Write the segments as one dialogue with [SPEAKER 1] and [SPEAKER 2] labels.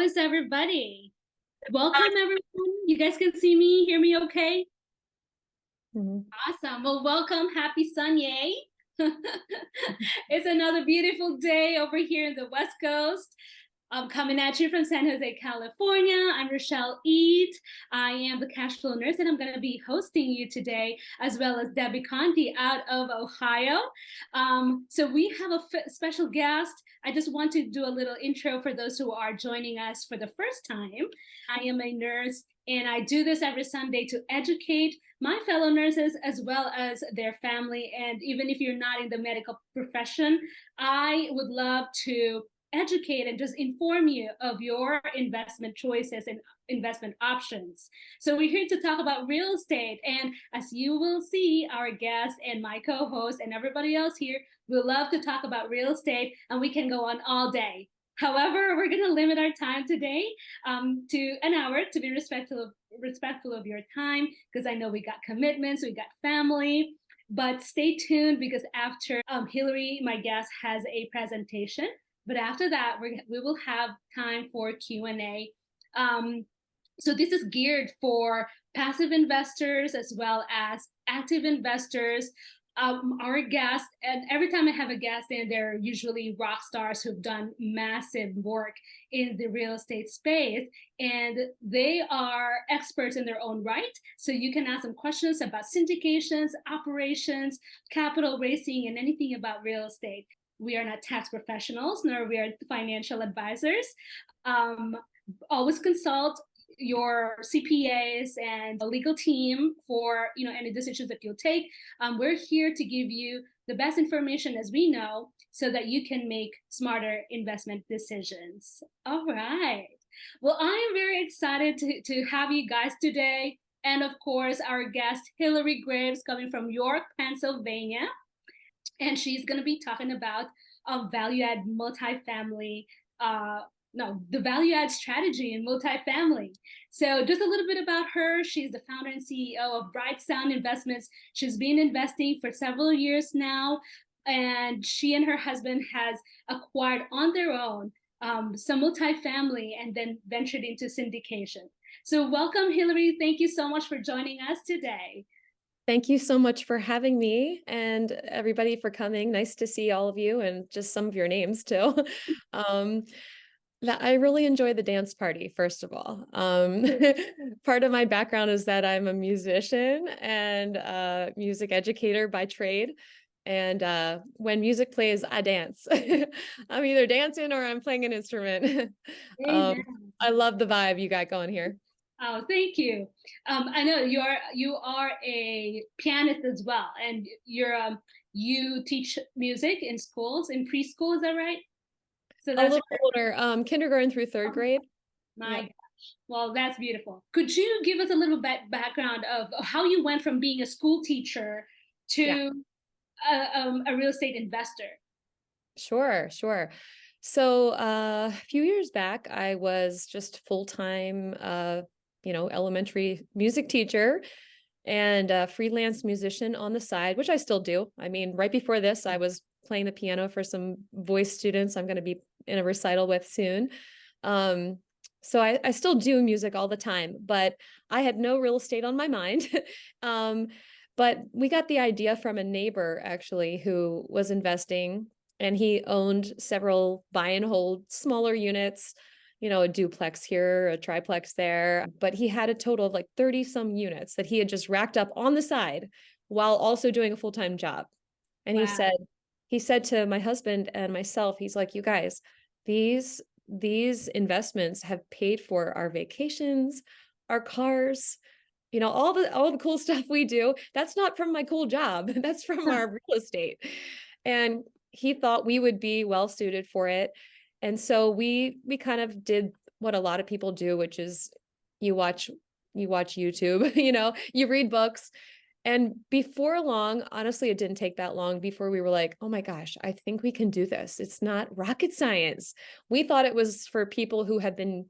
[SPEAKER 1] is everybody? Welcome, everyone. You guys can see me, hear me okay?
[SPEAKER 2] Mhm.
[SPEAKER 1] Awesome. Well, welcome. Happy Sunday. It's another beautiful day over here in the West Coast. I'm coming at you from San Jose, California. I'm Roushel-Eid. I am the cash flow nurse, and I'm going to be hosting you today, as well as Debbie Conti out of Ohio. So we have a special guest. I just want to do a little intro for those who are joining us for the first time. I am a nurse, and I do this every Sunday to educate my fellow nurses as well as their family. And even if you're not in the medical profession, I would love to educate and just inform you of your investment choices and investment options. So we're here to talk about real estate. And as you will see, our guest and my co-host and everybody else here will love to talk about real estate, and we can go on all day. However, we're going to limit our time today to an hour to be respectful of your time, because I know we got commitments, we got family. But stay tuned, because after Hilary, my guest, has a presentation. But after that, we will have time for Q&A. So this is geared for passive investors as well as active investors. Our guests, and every time I have a guest in, they're usually rock stars who've done massive work in the real estate space, and they are experts in their own right. So you can ask them questions about syndications, operations, capital raising, and anything about real estate. We are not tax professionals, nor we are financial advisors. Um, Always consult your CPAs and a legal team for any decisions that you'll take. We're here to give you the best information as we know, so that you can make smarter investment decisions. All right. Well, I am very excited to have you guys today. And of course, our guest, Hilary Graves, coming from York, Pennsylvania. And she's going to be talking about value add multifamily, the value add strategy in multifamily. So just a little bit about her. She's the founder and CEO of Bright Sound Investments. She's been investing for several years now, and she and her husband has acquired on their own some multifamily and then ventured into syndication. So welcome, Hilary. Thank you so much for joining us today.
[SPEAKER 2] Thank you so much for having me and everybody for coming. Nice to see all of you and just some of your names too. Um, I really enjoy the dance party, first of all. Part of my background is that I'm a musician and a music educator by trade. And when music plays, I dance. I'm either dancing or I'm playing an instrument. um,
[SPEAKER 1] Amen.
[SPEAKER 2] I love the vibe you got going here.
[SPEAKER 1] Oh, thank you. I know you are a pianist as well, and you teach music in schools, in preschool. Is that right? So
[SPEAKER 2] A
[SPEAKER 1] that's
[SPEAKER 2] little older, kindergarten through third grade.
[SPEAKER 1] my
[SPEAKER 2] Yep.
[SPEAKER 1] gosh. Well, that's beautiful. Could you give us a little bit background of how you went from being a school teacher
[SPEAKER 2] Yeah.
[SPEAKER 1] to a real estate investor?
[SPEAKER 2] Sure, sure. So a few years back, I was just full-time, elementary music teacher and a freelance musician on the side, which I still do. I mean, right before this, I was playing the piano for some voice students I'm going to be in a recital with soon. Um, so I still do music all the time, but I had no real estate on my mind. um, but we got the idea from a neighbor actually who was investing, and he owned several buy and hold smaller units, a duplex here, a triplex there, but he had a total of like 30 some units that he had just racked up on the side while also doing a full-time job. And he
[SPEAKER 1] Wow.
[SPEAKER 2] said, he said to my husband and myself, he's like, you guys, these these investments have paid for our vacations, our cars, all the cool stuff we do. That's not from my cool job. That's from our real estate. And he thought we would be well suited for it. And so we kind of did what a lot of people do, which is you watch you watch YouTube, you read books. And before long, honestly, it didn't take that long before we were like, oh my gosh, I think we can do this. It's not rocket science. We thought it was for people who had been,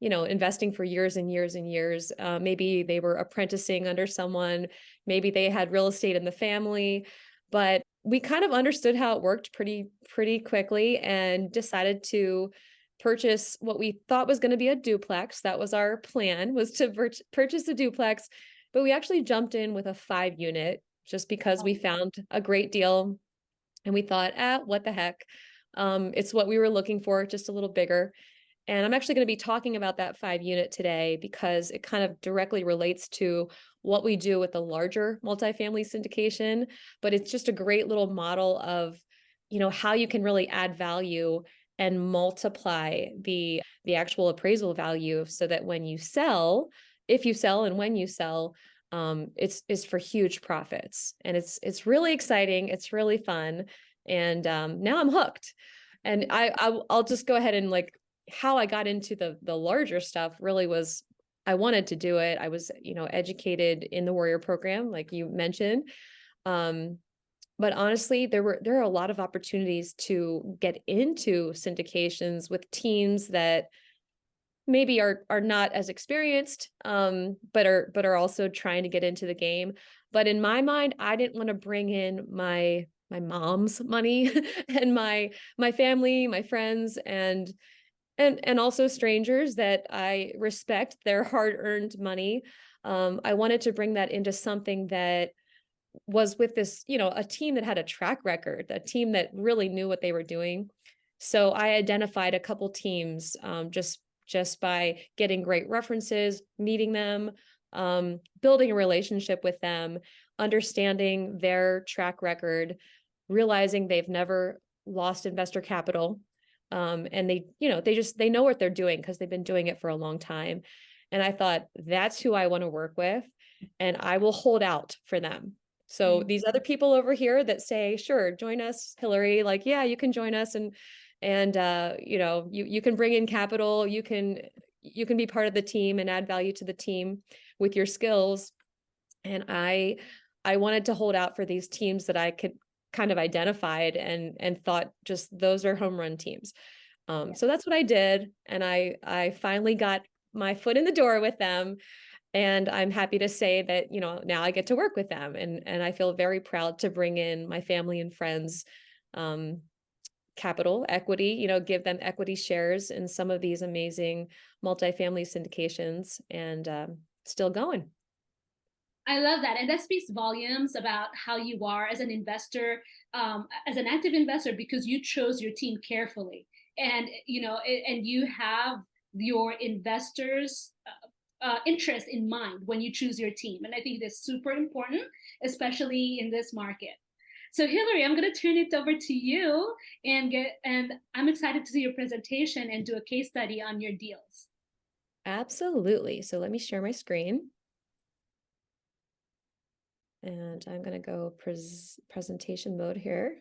[SPEAKER 2] investing for years and years and years. Maybe they were apprenticing under someone, maybe they had real estate in the family, but we kind of understood how it worked pretty quickly and decided to purchase what we thought was going to be a duplex. That was our plan, was to purchase a duplex, but we actually jumped in with a 5 unit just because we found a great deal and we thought, what the heck? It's what we were looking for, just a little bigger. And I'm actually going to be talking about that 5 unit today because it kind of directly relates to what we do with the larger multifamily syndication. But it's just a great little model of, how you can really add value and multiply the actual appraisal value so that when you sell, if you sell and when you sell, it's for huge profits. And it's really exciting. It's really fun. And now I'm hooked. And I'll just go ahead and like how I got into the larger stuff really was I wanted to do it. I was, educated in the Warrior program, like you mentioned. But honestly, there are a lot of opportunities to get into syndications with teams that maybe are not as experienced, but are also trying to get into the game. But in my mind, I didn't want to bring in my mom's money and my family, my friends, and also strangers that I respect their hard-earned money. I wanted to bring that into something that was with this, a team that had a track record, a team that really knew what they were doing. So I identified a couple teams, just by getting great references, meeting them, building a relationship with them, understanding their track record, realizing they've never lost investor capital. And they know what they're doing because they've been doing it for a long time. And I thought, that's who I want to work with, and I will hold out for them. So these other people over here that say, sure, join us, Hilary, like, yeah, you can join us, and you can bring in capital, you can be part of the team and add value to the team with your skills. And I wanted to hold out for these teams that I could kind of identified and thought just those are home run teams. So that's what I did. And I finally got my foot in the door with them. And I'm happy to say that, now I get to work with them, and I feel very proud to bring in my family and friends, capital equity, give them equity shares in some of these amazing multifamily syndications, and still going.
[SPEAKER 1] I love that. And that speaks volumes about how you are as an investor, as an active investor, because you chose your team carefully. And, and you have your investors' interest in mind when you choose your team. And I think that's super important, especially in this market. So Hilary, I'm going to turn it over to you and I'm excited to see your presentation and do a case study on your deals.
[SPEAKER 2] Absolutely. So let me share my screen. And I'm going to go presentation mode here.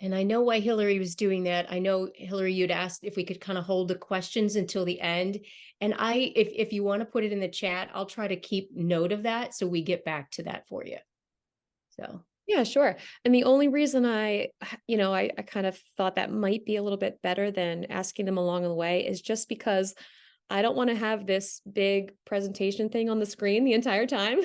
[SPEAKER 3] And I know why Hilary was doing that. I know, Hilary, you'd asked if we could kind of hold the questions until the end. And if you want to put it in the chat, I'll try to keep note of that so we get back to that for you. So.
[SPEAKER 2] Yeah, sure. And the only reason I kind of thought that might be a little bit better than asking them along the way is just because I don't want to have this big presentation thing on the screen the entire time.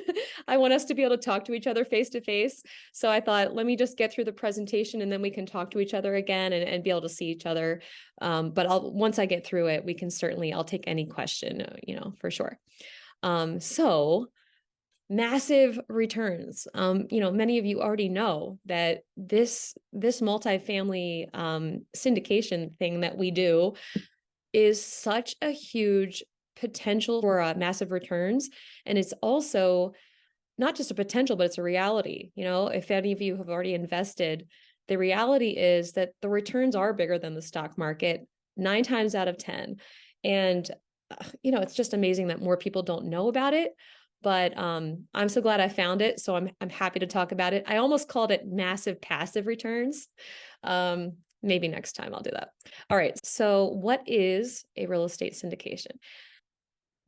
[SPEAKER 2] I want us to be able to talk to each other face to face. So I thought, let me just get through the presentation and then we can talk to each other again and be able to see each other. But once I get through it, I'll take any question, for sure. So massive returns. Many of you already know that this multifamily syndication thing that we do is such a huge potential for massive returns. And it's also not just a potential, but it's a reality. If any of you have already invested, the reality is that the returns are bigger than the stock market 9 times out of 10. And, it's just amazing that more people don't know about it. But I'm so glad I found it. So I'm happy to talk about it. I almost called it massive passive returns. Maybe next time I'll do that. All right. So what is a real estate syndication?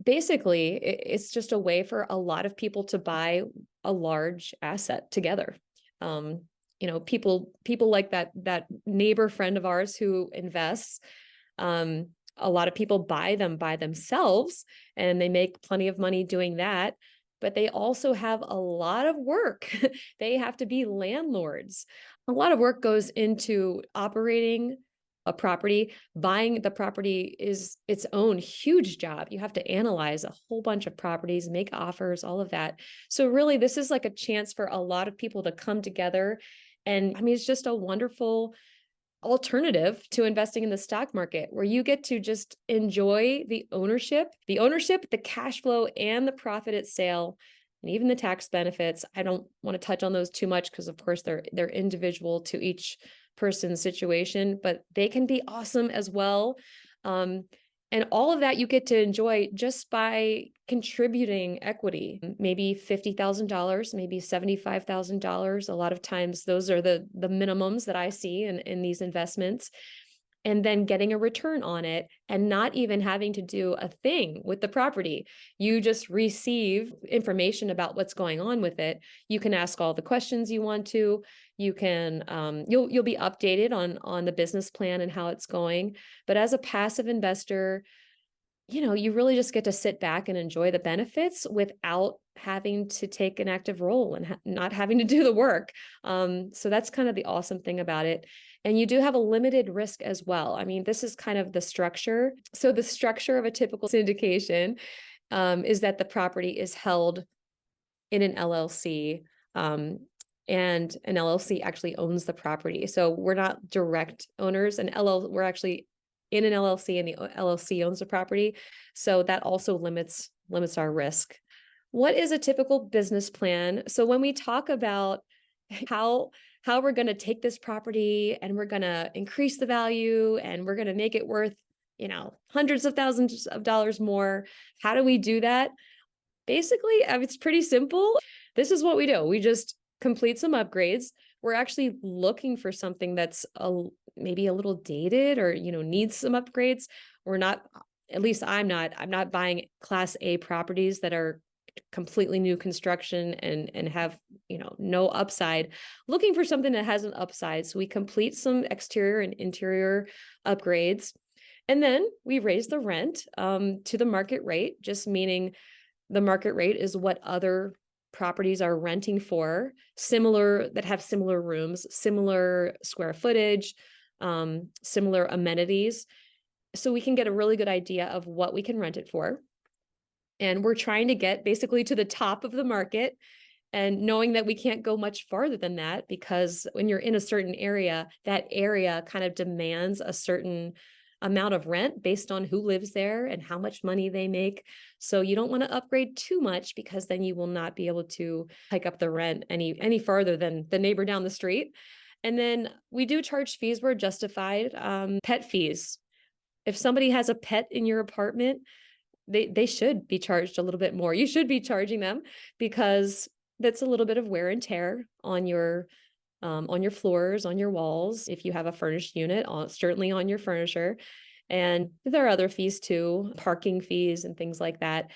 [SPEAKER 2] Basically, it's just a way for a lot of people to buy a large asset together. People like that neighbor friend of ours who invests. A lot of people buy them by themselves and they make plenty of money doing that, but they also have a lot of work. They have to be landlords. A lot of work goes into operating a property. Buying the property is its own huge job. You have to analyze a whole bunch of properties, make offers, all of that. So really, this is like a chance for a lot of people to come together. And I mean, it's just a wonderful alternative to investing in the stock market, where you get to just enjoy the cash flow, and the profit at sale, and even the tax benefits. I don't want to touch on those too much because of course they're individual to each person's situation, but they can be awesome as well. And all of that you get to enjoy just by contributing equity, maybe $50,000, maybe $75,000. A lot of times those are the minimums that I see in these investments. And then getting a return on it and not even having to do a thing with the property. You just receive information about what's going on with it. You can ask all the questions you want to. You can you'll be updated on the business plan and how it's going. But as a passive investor, you really just get to sit back and enjoy the benefits without having to take an active role and not having to do the work. So that's kind of the awesome thing about it. And you do have a limited risk as well. I mean, this is kind of the structure. So the structure of a typical syndication is that the property is held in an LLC, and an LLC actually owns the property. So we're not direct owners. We're actually in an LLC, and the LLC owns the property. So that also limits our risk. What is a typical business plan? So when we talk about how we're going to take this property and we're going to increase the value and we're going to make it worth, hundreds of thousands of dollars more, how do we do that? Basically, it's pretty simple. This is what we do. We just complete some upgrades. We're actually looking for something that's maybe a little dated or, needs some upgrades. We're not, at least I'm not buying Class A properties that are completely new construction and have, no upside. Looking for something that has an upside. So we complete some exterior and interior upgrades. And then we raise the rent to the market rate, just meaning the market rate is what other properties are renting for, that have similar rooms, similar square footage, similar amenities. So we can get a really good idea of what we can rent it for. And we're trying to get basically to the top of the market, and knowing that we can't go much farther than that, because when you're in a certain area, that area kind of demands a certain amount of rent based on who lives there and how much money they make. So you don't want to upgrade too much, because then you will not be able to hike up the rent any farther than the neighbor down the street. And then we do charge fees where justified. Pet fees. If somebody has a pet in your apartment, they should be charged a little bit more. You should be charging them, because that's a little bit of wear and tear on your floors, on your walls. If you have a furnished unit, certainly on your furniture. And there are other fees too, parking fees and things like that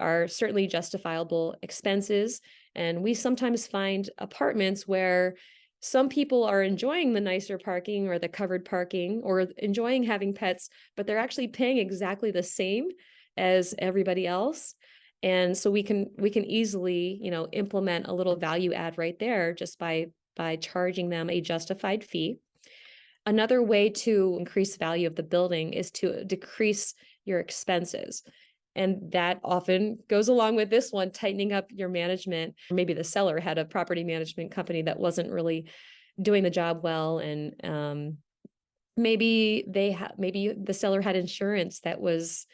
[SPEAKER 2] are certainly justifiable expenses. And we sometimes find apartments where some people are enjoying the nicer parking or the covered parking or enjoying having pets, but they're actually paying exactly the same as everybody else. And so we can easily, implement a little value add right there just by charging them a justified fee. Another way to increase value of the building is to decrease your expenses. And that often goes along with this one, tightening up your management. Maybe the seller had a property management company that wasn't really doing the job well. And maybe the seller had insurance that was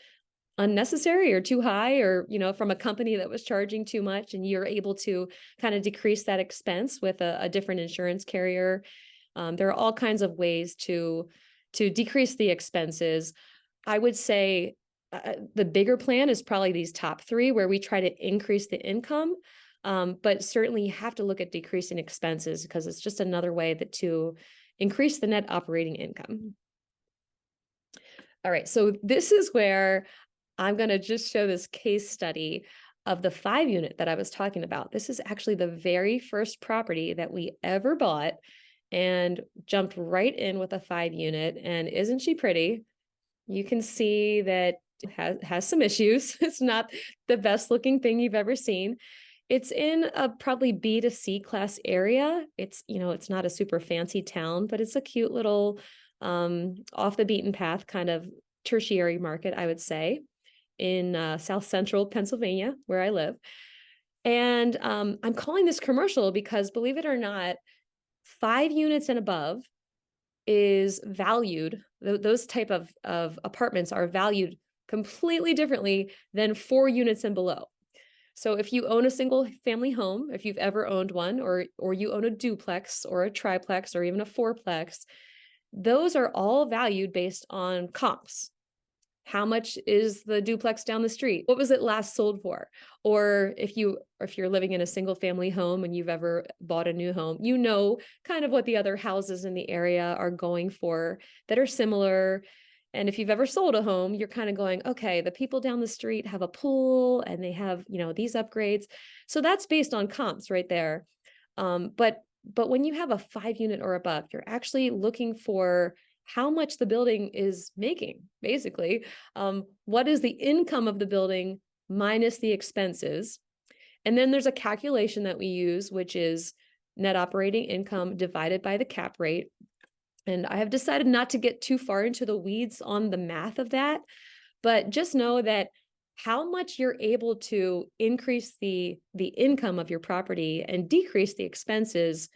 [SPEAKER 2] unnecessary or too high, or, from a company that was charging too much, and you're able to kind of decrease that expense with a different insurance carrier. There are all kinds of ways to decrease the expenses. I would say the bigger plan is probably these top three, where we try to increase the income. But certainly you have to look at decreasing expenses, because it's just another way to increase the net operating income. All right, so this is where I'm going to just show this case study of the 5-unit that I was talking about. This is actually the very first property that we ever bought, and jumped right in with a 5-unit. And isn't she pretty? You can see that it has some issues. It's not the best looking thing you've ever seen. It's in a probably B to C class area. It's not a super fancy town, but it's a cute little off the beaten path, kind of tertiary market, I would say, in South Central Pennsylvania, where I live. And I'm calling this commercial because, believe it or not, 5 units and above is valued. Those type of apartments are valued completely differently than 4 units and below. So if you own a single family home, if you've ever owned one, or you own a duplex or a triplex or even a fourplex, those are all valued based on comps. How much is the duplex down the street? What was it last sold for? Or if you're living in a single family home and you've ever bought a new home, you know kind of what the other houses in the area are going for that are similar. And if you've ever sold a home, you're kind of going, okay, the people down the street have a pool and they have, these upgrades. So that's based on comps right there. But when you have a 5 unit or above, you're actually looking for how much the building is making, basically. What is the income of the building minus the expenses? And then there's a calculation that we use, which is net operating income divided by the cap rate. And I have decided not to get too far into the weeds on the math of that, but just know that how much you're able to increase the income of your property and decrease the expenses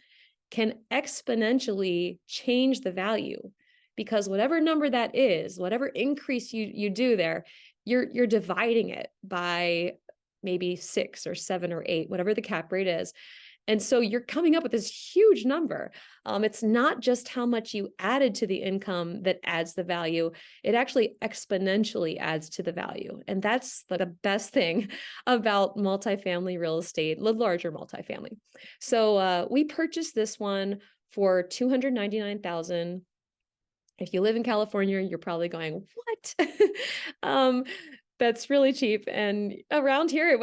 [SPEAKER 2] can exponentially change the value. Because whatever number that is, whatever increase you do there, you're dividing it by maybe 6 or 7 or 8, whatever the cap rate is. And so you're coming up with this huge number. It's not just how much you added to the income that adds the value. It actually exponentially adds to the value. And that's the best thing about multifamily real estate, the larger multifamily. So we purchased this one for $299,000. If you live in California, you're probably going, what? That's really cheap. And around here,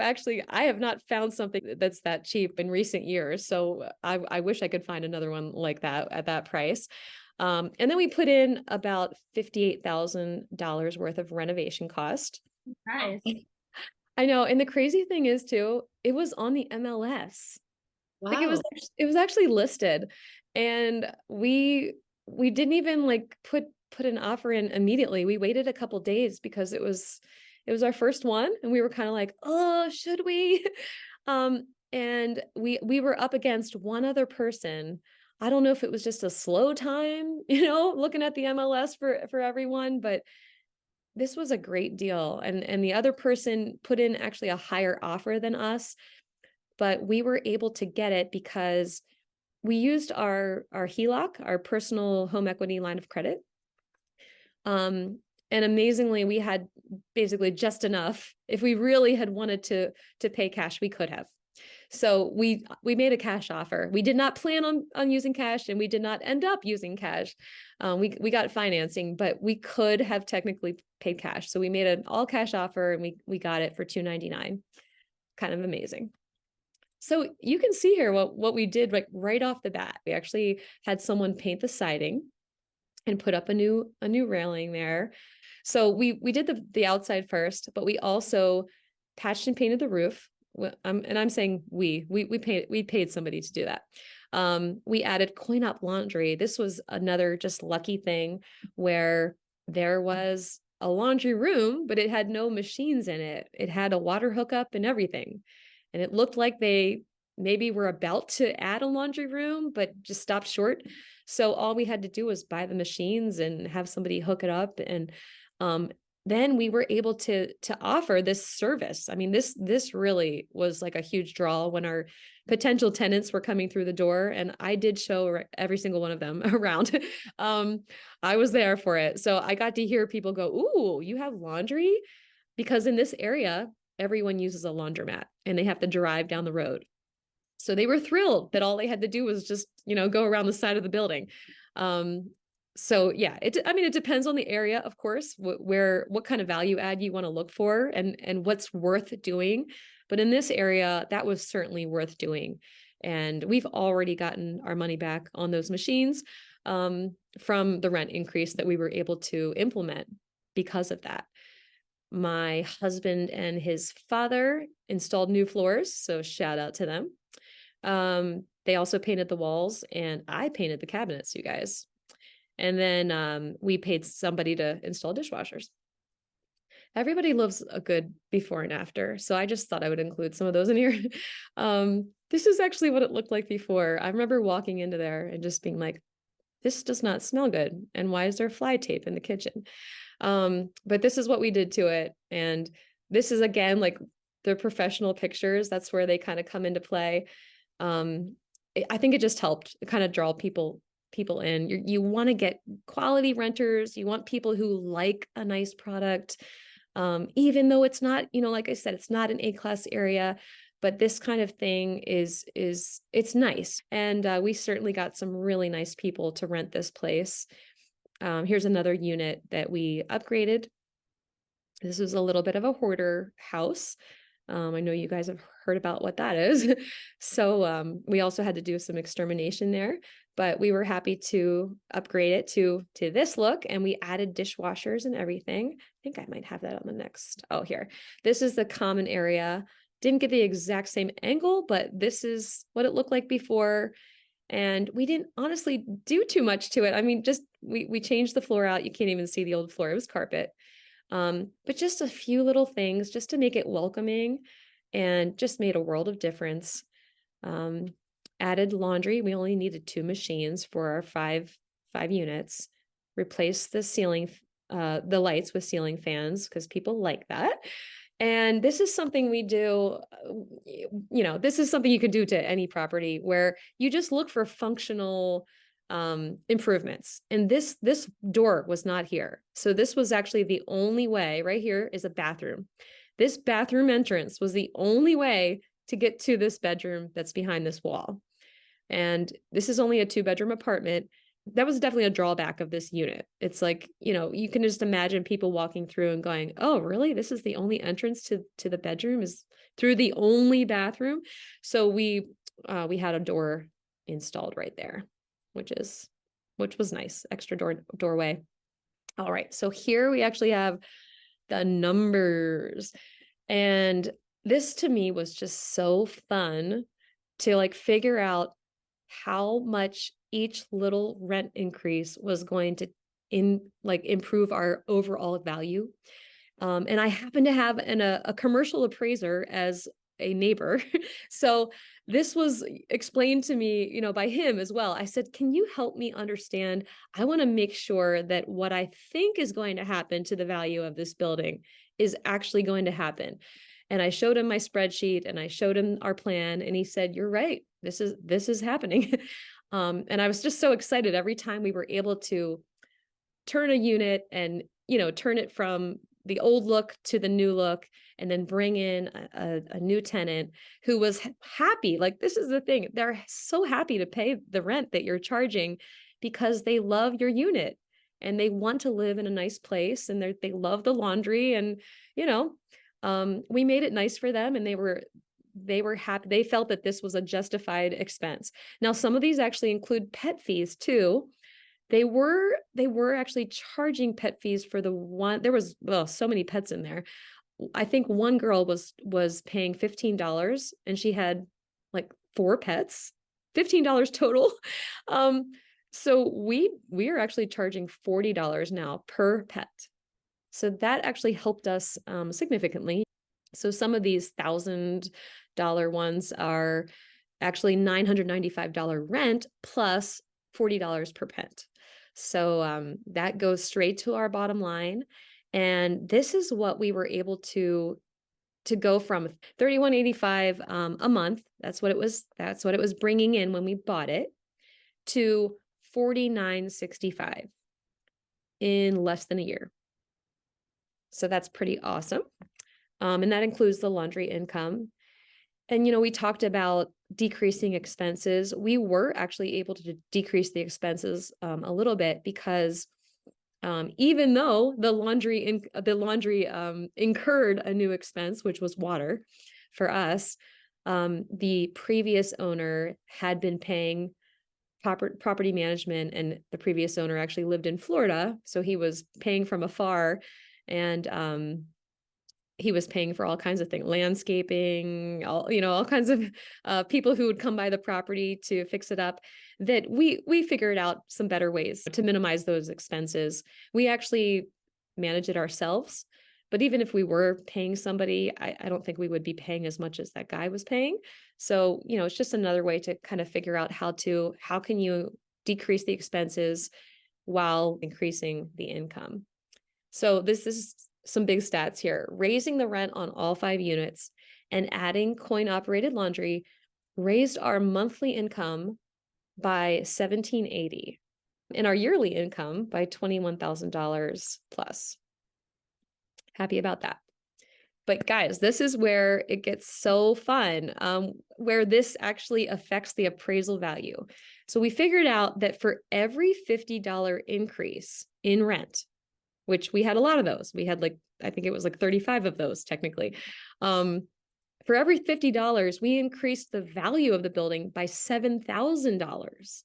[SPEAKER 2] I have not found something that's that cheap in recent years. So I wish I could find another one like that at that price. And then we put in about $58,000 worth of renovation cost.
[SPEAKER 1] Nice.
[SPEAKER 2] I know. And the crazy thing is too, it was on the MLS.
[SPEAKER 3] Wow.
[SPEAKER 2] Like it was actually listed, and we didn't even like put an offer in immediately. We waited a couple days because it was our first one, and we were kind of like, oh, should we? And we were up against one other person. I don't know if it was just a slow time, looking at the MLS for everyone, but this was a great deal. And the other person put in actually a higher offer than us, but we were able to get it because we used our HELOC, our personal home equity line of credit. And amazingly, we had basically just enough. If we really had wanted to pay cash, we could have. So we made a cash offer. We did not plan on using cash, and we did not end up using cash. We got financing, but we could have technically paid cash. So we made an all cash offer, and we got it for $299. Kind of amazing. So you can see here what we did right off the bat. We actually had someone paint the siding and put up a new railing there. So we did the outside first, but we also patched and painted the roof. And I'm saying we paid somebody to do that. We added coin-op laundry. This was another just lucky thing where there was a laundry room, but it had no machines in it. It had a water hookup and everything. And it looked like they maybe were about to add a laundry room, but just stopped short. So all we had to do was buy the machines and have somebody hook it up. And then we were able to offer this service. I mean, this really was like a huge draw when our potential tenants were coming through the door. And I did show every single one of them around. I was there for it. So I got to hear people go, "Ooh, you have laundry?" Because in this area, everyone uses a laundromat and they have to drive down the road. So they were thrilled that all they had to do was just, go around the side of the building. So yeah, it depends on the area, of course, what kind of value add you want to look for and what's worth doing. But in this area, that was certainly worth doing. And we've already gotten our money back on those machines from the rent increase that we were able to implement because of that. My husband and his father installed new floors, so shout out to them. They also painted the walls, and I painted the cabinets, you guys. And then we paid somebody to install dishwashers. Everybody loves a good before and after. So I just thought I would include some of those in here. This is actually what it looked like before. I remember walking into there and just being like, this does not smell good. And why is there fly tape in the kitchen? But this is what we did to it. And this is, again, like the professional pictures. That's where they kind of come into play. I think it just helped kind of draw people in. You want to get quality renters. You want people who like a nice product. Even though it's not, like I said, it's not an A-class area, but this kind of thing it's nice. And we certainly got some really nice people to rent this place. Here's another unit that we upgraded. This was a little bit of a hoarder house. I know you guys have heard about what that is. So we also had to do some extermination there, but we were happy to upgrade it to this look, and we added dishwashers and everything. I think I might have that on the next. Oh, here. This is the common area. Didn't get the exact same angle, but this is what it looked like before. And we didn't honestly do too much to it. I mean, just we changed the floor out. You can't even see the old floor. It was carpet. But just a few little things just to make it welcoming, and just made a world of difference. Added laundry. We only needed 2 machines for our five units. Replaced the ceiling, the lights with ceiling fans, because people like that. And this is something we do, this is something you could do to any property, where you just look for functional improvements. And this door was not here. So this was actually the only way. Right here is a bathroom. This bathroom entrance was the only way to get to this bedroom that's behind this wall. And this is only a 2-bedroom apartment. That was definitely a drawback of this unit. It's like, you can just imagine people walking through and going, oh, really? This is the only entrance to the bedroom is through the only bathroom. So we had a door installed right there, which was nice. Extra doorway. All right. So here we actually have the numbers. And this to me was just so fun to like figure out how much each little rent increase was going to improve our overall value. And I happen to have a commercial appraiser as a neighbor. So this was explained to me, by him as well. I said, can you help me understand? I want to make sure that what I think is going to happen to the value of this building is actually going to happen. And I showed him my spreadsheet and I showed him our plan, and he said, you're right. This is happening. And I was just so excited every time we were able to turn a unit and, turn it from the old look to the new look, and then bring in a new tenant who was happy. Like, this is the thing. They're so happy to pay the rent that you're charging because they love your unit and they want to live in a nice place, and they love the laundry, and, we made it nice for them, and they were happy. They felt that this was a justified expense. Now, some of these actually include pet fees too. They were actually charging pet fees for the one. There was, so many pets in there. I think one girl was paying $15, and she had like 4 pets, $15 total. So we are actually charging $40 now per pet. So that actually helped us significantly. So some of these $1,000 ones are actually $995 rent plus $40 per pet. So that goes straight to our bottom line. And this is what we were able to go from $31.85 a month. That's what it was bringing in when we bought it, to $49.65 in less than a year. So that's pretty awesome. And that includes the laundry income. And, we talked about decreasing expenses. We were actually able to decrease the expenses a little bit, because even though the laundry incurred a new expense, which was water for us, the previous owner had been paying property management, and the previous owner actually lived in Florida. So he was paying from afar, and he was paying for all kinds of things, landscaping, all kinds of people who would come by the property to fix it up, that we figured out some better ways to minimize those expenses. We actually manage it ourselves. But even if we were paying somebody, I don't think we would be paying as much as that guy was paying. So, it's just another way to kind of figure out how can you decrease the expenses while increasing the income. So this is some big stats here. Raising the rent on all 5 units and adding coin-operated laundry raised our monthly income by $1,780 and our yearly income by $21,000 plus. Happy about that. But guys, this is where it gets so fun, where this actually affects the appraisal value. So we figured out that for every $50 increase in rent, which we had a lot of those. We had I think it was 35 of those technically. For every $50, we increased the value of the building by $7,000.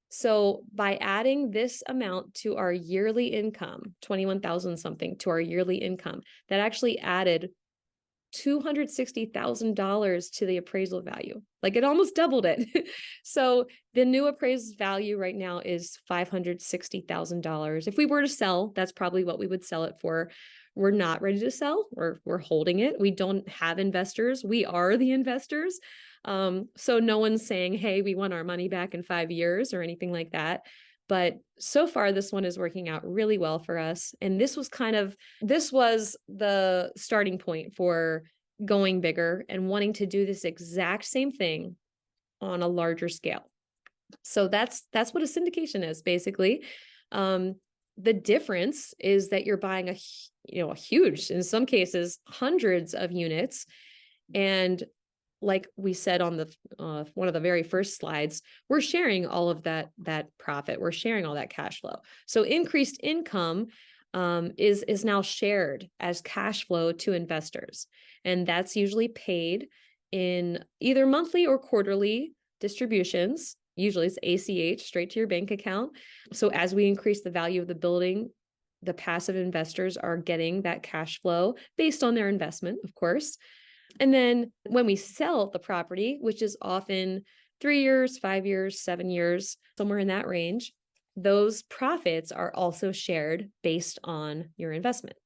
[SPEAKER 2] So by adding this amount to our yearly income, 21,000 something to our yearly income, that actually added $260,000 to the appraisal value. It almost doubled it. So the new appraised value right now is $560,000. If we were to sell, that's probably what we would sell it for. We're not ready to sell. We're holding it. We don't have investors. We are the investors. So no one's saying, hey, we want our money back in 5 years or anything like that. But so far, this one is working out really well for us. And this was the starting point for going bigger and wanting to do this exact same thing on a larger scale. So that's what a syndication is basically. The difference is that you're buying a huge, in some cases, hundreds of units. And like we said on the one of the very first slides, we're sharing all of that profit. We're sharing all that cash flow. So increased income is now shared as cash flow to investors, and that's usually paid in either monthly or quarterly distributions. Usually it's ACH, straight to your bank account. So as we increase the value of the building, the passive investors are getting that cash flow based on their investment, of course. And then when we sell the property, which is often 3 years, 5 years, 7 years, somewhere in that range, those profits are also shared based on your investment.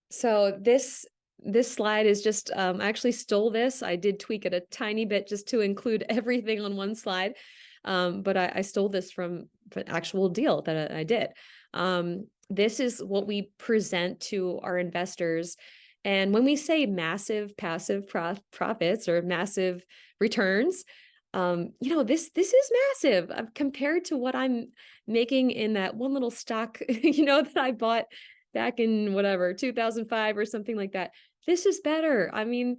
[SPEAKER 2] So this slide is just, I actually stole this. I did tweak it a tiny bit just to include everything on one slide. But I stole this from an actual deal that I did. This is what we present to our investors. And when we say massive passive profits or massive returns, this is massive compared to what I'm making in that one little stock, that I bought back in 2005 or something like that. This is better. I mean,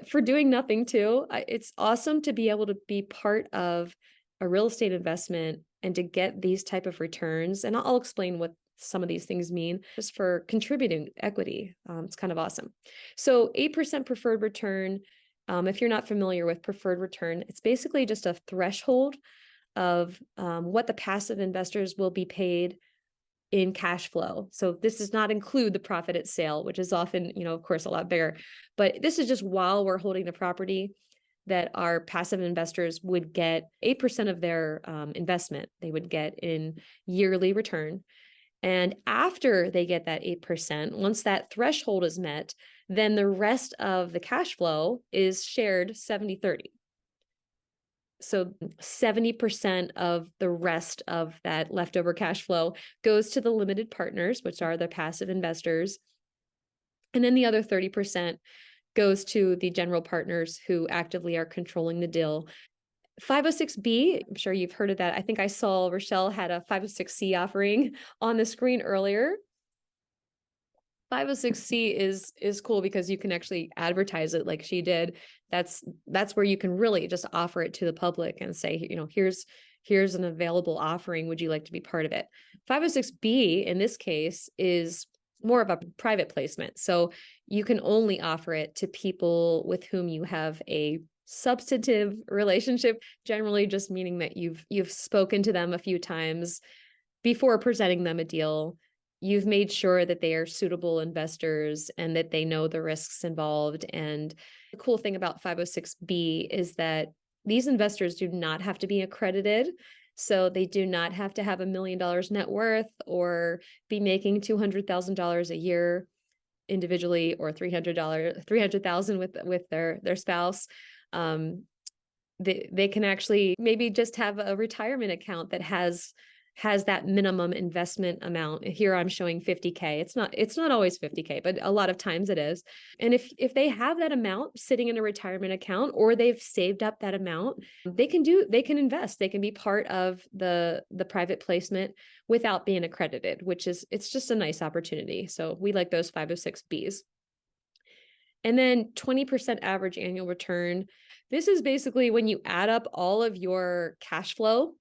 [SPEAKER 2] for doing nothing too, it's awesome to be able to be part of a real estate investment and to get these type of returns. And I'll explain what some of these things mean just for contributing equity. It's kind of awesome. So 8% preferred return. If you're not familiar with preferred return, it's basically just a threshold of what the passive investors will be paid in cash flow. So this does not include the profit at sale, which is often, of course, a lot bigger. But this is just while we're holding the property, that our passive investors would get 8% of their investment. They would get in yearly return. And after they get that 8%, once that threshold is met, then the rest of the cash flow is shared 70-30. So 70% of the rest of that leftover cash flow goes to the limited partners, which are the passive investors. And then the other 30% goes to the general partners who actively are controlling the deal. 506B, I'm sure you've heard of that. I think I saw Roushel had a 506C offering on the screen earlier. 506C is cool because you can actually advertise it like she did. That's where you can really just offer it to the public and say, here's an available offering. Would you like to be part of it? 506B in this case is more of a private placement. So you can only offer it to people with whom you have a substantive relationship, generally just meaning that you've spoken to them a few times before presenting them a deal. you've made sure that they are suitable investors and that they know the risks involved. And the cool thing about 506B is that these investors do not have to be accredited. So they do not have to have $1 million net worth or be making $200,000 a year individually, or $300,000 with their spouse. They can actually maybe just have a retirement account that has that minimum investment amount. Here I'm showing 50K. It's not always 50K, but a lot of times it is. And if they have that amount sitting in a retirement account, or they've saved up that amount, they can invest. They can be part of the private placement without being accredited, it's just a nice opportunity. So we like those 506Bs. And then 20% average annual return. This is basically when you add up all of your cash flow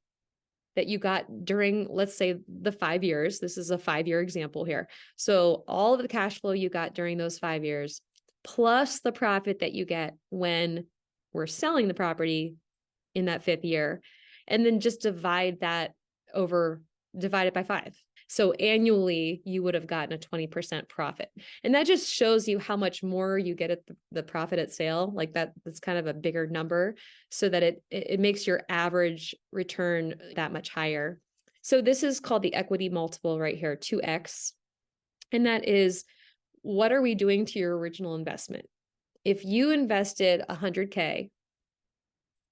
[SPEAKER 2] that you got during, let's say, the 5 years. This is a 5-year example here. So all of the cash flow you got during those 5 years, plus the profit that you get when we're selling the property in that 5th year, and then just divide it by 5. So annually, you would have gotten a 20% profit. And that just shows you how much more you get at the profit at sale. Like that's kind of a bigger number, so that it makes your average return that much higher. So this is called the equity multiple right here, 2x. And that is, what are we doing to your original investment? If you invested 100K,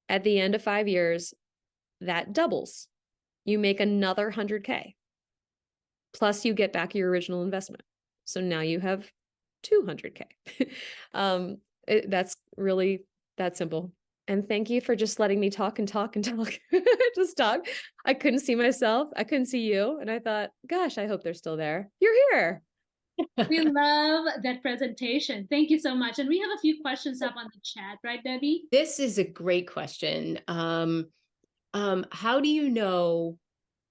[SPEAKER 2] at the end of 5 years, that doubles. You make another 100K. Plus you get back your original investment. So now you have 200K. That's really that simple. And thank you for just letting me talk and talk and talk. Just talk. I couldn't see myself. I couldn't see you. And I thought, gosh, I hope they're still there. You're here.
[SPEAKER 1] We love that presentation. Thank you so much. And we have a few questions up on the chat, right, Debbie?
[SPEAKER 3] This is a great question. How do you know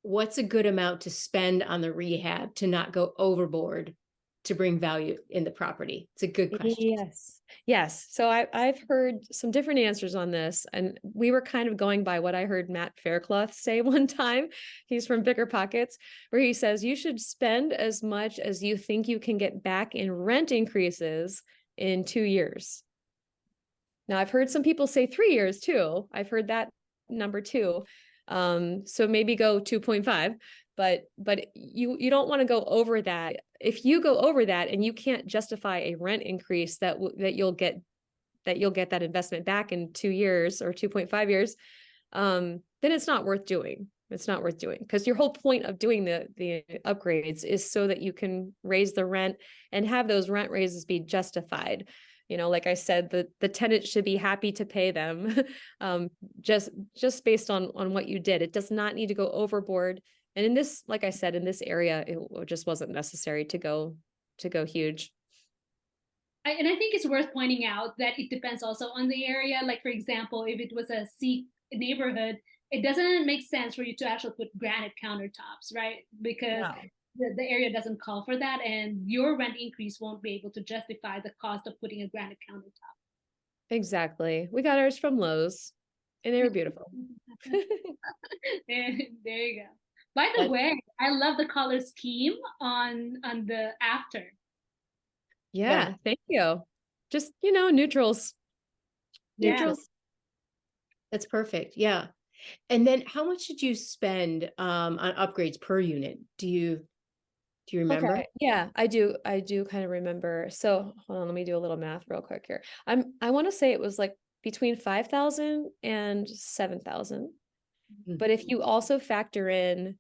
[SPEAKER 3] what's a good amount to spend on the rehab to not go overboard to bring value in the property? It's a good question.
[SPEAKER 2] Yes. So I've heard some different answers on this, and we were kind of going by what I heard Matt Faircloth say one time. He's from Bigger Pockets, where he says you should spend as much as you think you can get back in rent increases in 2 years. Now, I've heard some people say 3 years too. I've heard that number too. So maybe go 2.5, but you don't want to go over that. If you go over that and you can't justify a rent increase that you'll get that investment back in 2 years or 2.5 years, then it's not worth doing. It's not worth doing, because your whole point of doing the upgrades is so that you can raise the rent and have those rent raises be justified. Like I said, the tenant should be happy to pay them, just based on what you did. It does not need to go overboard. And in this, like I said, in this area, it just wasn't necessary to go huge.
[SPEAKER 1] And I think it's worth pointing out that it depends also on the area. Like, for example, if it was a C neighborhood, it doesn't make sense for you to actually put granite countertops, right? Because the area doesn't call for that, and your rent increase won't be able to justify the cost of putting a granite countertop.
[SPEAKER 2] Exactly. We got ours from Lowe's, and they were beautiful.
[SPEAKER 1] There you go. By the way, I love the color scheme on the after.
[SPEAKER 2] Yeah, thank you. Just, neutrals.
[SPEAKER 1] Neutrals.
[SPEAKER 3] Yeah. That's perfect. Yeah. And then how much did you spend on upgrades per unit? Do you remember?
[SPEAKER 2] Okay. Yeah, I do kind of remember. So hold on, let me do a little math real quick here. I want to say it was like between 5,000 and 7,000. But if you also factor in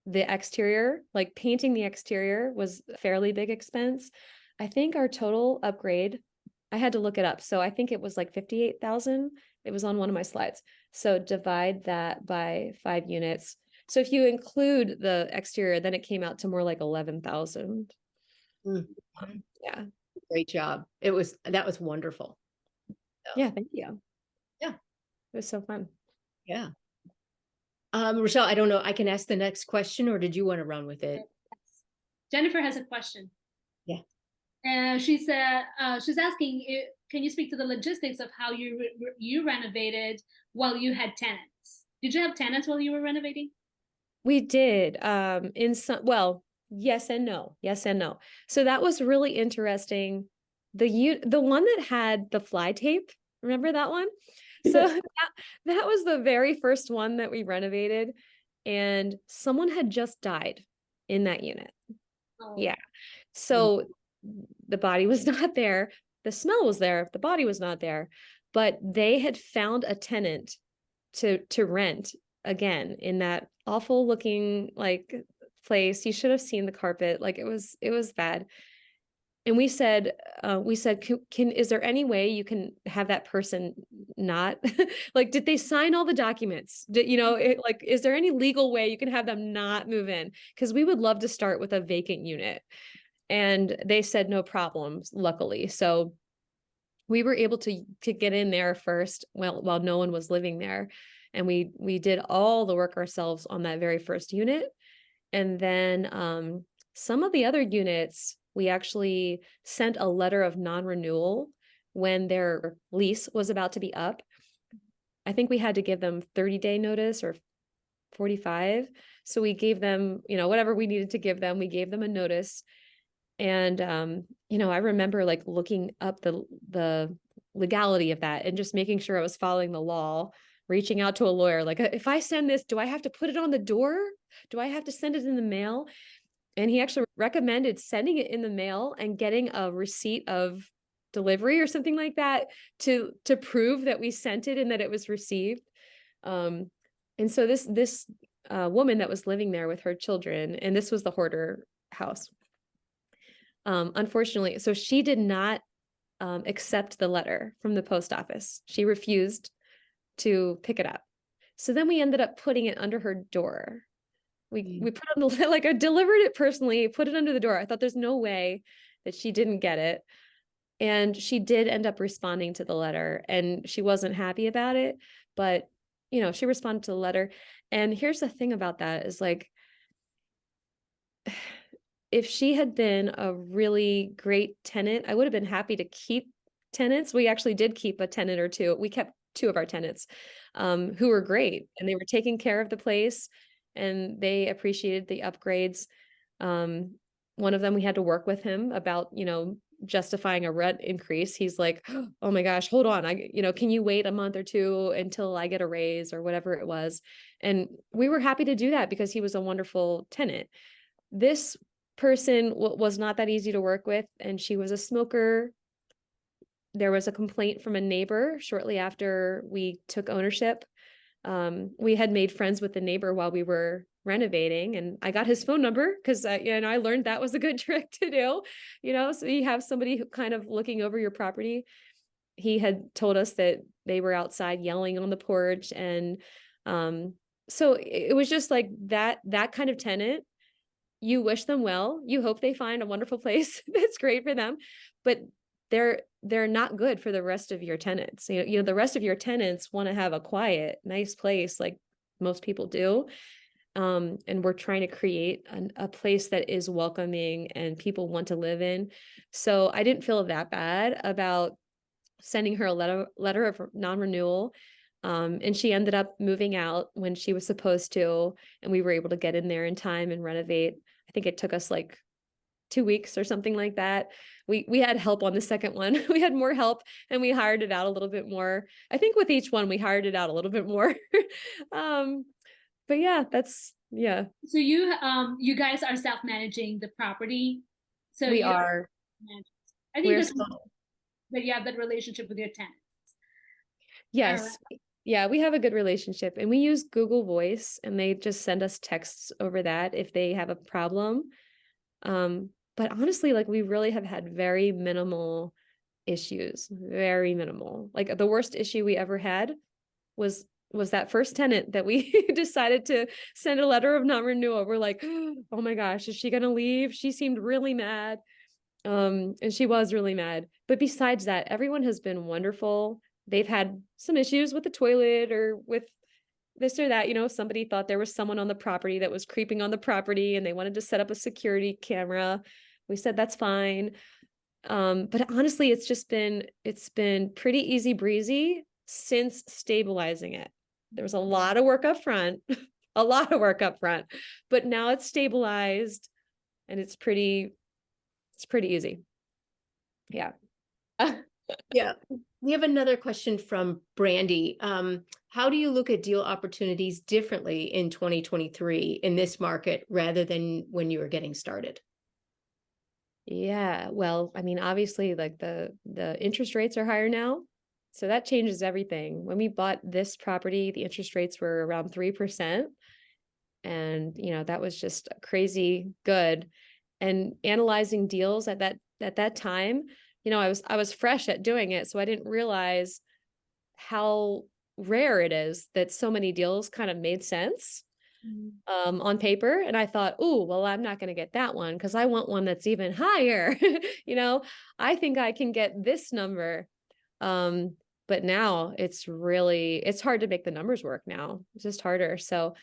[SPEAKER 2] the exterior, like painting the exterior was a fairly big expense. I think our total upgrade, I had to look it up. So I think it was like 58,000. It was on one of my slides. So divide that by 5 units. So if you include the exterior, then it came out to more like 11,000. Yeah.
[SPEAKER 3] Great job. That was wonderful.
[SPEAKER 2] So, yeah. Thank you.
[SPEAKER 3] Yeah.
[SPEAKER 2] It was so fun.
[SPEAKER 3] Yeah. Roushel, I don't know. I can ask the next question, or did you want to run with it?
[SPEAKER 1] Jennifer has a question.
[SPEAKER 3] Yeah.
[SPEAKER 1] And she said, she's asking, can you speak to the logistics of how you renovated while you had tenants? Did you have tenants while you were renovating?
[SPEAKER 2] We did. Yes and no. Yes and no. So that was really interesting. The one that had the fly tape, remember that one? So that was the very first one that we renovated, and someone had just died in that unit.
[SPEAKER 1] Oh,
[SPEAKER 2] Yeah. So the body was not there. The smell was there. The body was not there, but they had found a tenant to rent again in that awful looking like place. You should have seen the carpet. Like it was bad. And we said, is there any way you can have that person not like, did they sign all the documents? Like, is there any legal way you can have them not move in? Because we would love to start with a vacant unit. And they said no problems, luckily. So we were able to get in there first while no one was living there. And we did all the work ourselves on that very first unit. And then some of the other units, we actually sent a letter of non-renewal when their lease was about to be up. I think we had to give them 30-day notice or 45. So we gave them, whatever we needed to give them, we gave them a notice. And I remember like looking up the legality of that and just making sure I was following the law, reaching out to a lawyer. Like, if I send this, do I have to put it on the door? Do I have to send it in the mail? And he actually recommended sending it in the mail and getting a receipt of delivery or something like that to prove that we sent it and that it was received. And so this woman that was living there with her children, and this was the hoarder house. Unfortunately, so she did not accept the letter from the post office. She refused to pick it up. So then we ended up putting it under her door. We put it on the, like, I delivered it personally, put it under the door. I thought there's no way that she didn't get it. And she did end up responding to the letter, and she wasn't happy about it, but she responded to the letter. And here's the thing about that is, like, if she had been a really great tenant, I would have been happy to keep tenants. We actually did keep a tenant or two. We kept two of our tenants who were great, and they were taking care of the place, and they appreciated the upgrades. One of them, we had to work with him about, justifying a rent increase. He's like, oh my gosh, hold on. Can you wait a month or two until I get a raise or whatever it was? And we were happy to do that because he was a wonderful tenant. This person was not that easy to work with, and she was a smoker. There was a complaint from a neighbor shortly after we took ownership. We had made friends with the neighbor while we were renovating, and I got his phone number because I learned that was a good trick to do. So you have somebody who kind of looking over your property. He had told us that they were outside yelling on the porch, and so it was just like that kind of tenant. You wish them well. You hope they find a wonderful place that's great for them, but they're not good for the rest of your tenants. The rest of your tenants want to have a quiet, nice place like most people do. And we're trying to create a place that is welcoming and people want to live in. So I didn't feel that bad about sending her a letter of non-renewal. And she ended up moving out when she was supposed to, and we were able to get in there in time and renovate. I think it took us like 2 weeks or something like that. We had help on the second one. We had more help, and we hired it out a little bit more. I think with each one, we hired it out a little bit more. But yeah, yeah.
[SPEAKER 1] So you guys are self-managing the property. So
[SPEAKER 2] We are.
[SPEAKER 1] I think that's that you have that relationship with your tenants.
[SPEAKER 2] Yes. Yeah, we have a good relationship, and we use Google Voice, and they just send us texts over that if they have a problem. But honestly, like, we really have had very minimal issues, very minimal. Like, the worst issue we ever had was that first tenant that we decided to send a letter of non-renewal. We're like, oh my gosh, is she gonna leave? She seemed really mad. And she was really mad. But besides that, everyone has been wonderful. They've had some issues with the toilet or with this or that. Somebody thought there was someone on the property that was creeping on the property, and they wanted to set up a security camera. We said that's fine. But honestly, it's been pretty easy breezy since stabilizing it. There was a lot of work up front, a lot of work up front, but now it's stabilized. and it's pretty easy. Yeah.
[SPEAKER 3] Yeah. We have another question from Brandy. How do you look at deal opportunities differently in 2023 in this market rather than when you were getting started?
[SPEAKER 2] Yeah, well, I mean, obviously, like the interest rates are higher now, so that changes everything. When we bought this property, the interest rates were around 3%, and that was just crazy good. And analyzing deals at that time, I was fresh at doing it, so I didn't realize how rare it is that so many deals kind of made sense on paper. And I thought, oh, well, I'm not going to get that one because I want one that's even higher. I think I can get this number. But now it's hard to make the numbers work now. It's just harder. So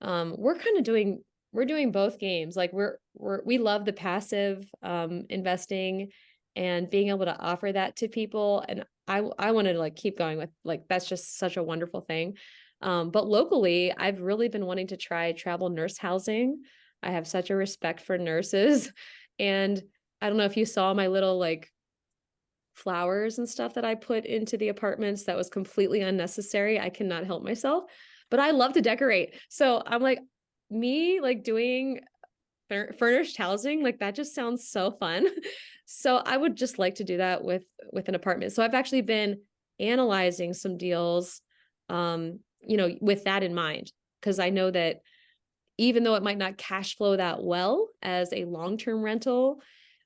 [SPEAKER 2] we're doing both games. Like we love the passive investing and being able to offer that to people. And I wanted to like keep going with like, that's just such a wonderful thing. But locally, I've really been wanting to try travel nurse housing. I have such a respect for nurses. And I don't know if you saw my little like flowers and stuff that I put into the apartments that was completely unnecessary. I cannot help myself, but I love to decorate. So I'm like, me like doing furnished housing, like that just sounds so fun. So I would just like to do that with an apartment. So I've actually been analyzing some deals, with that in mind, because I know that even though it might not cash flow that well as a long-term rental,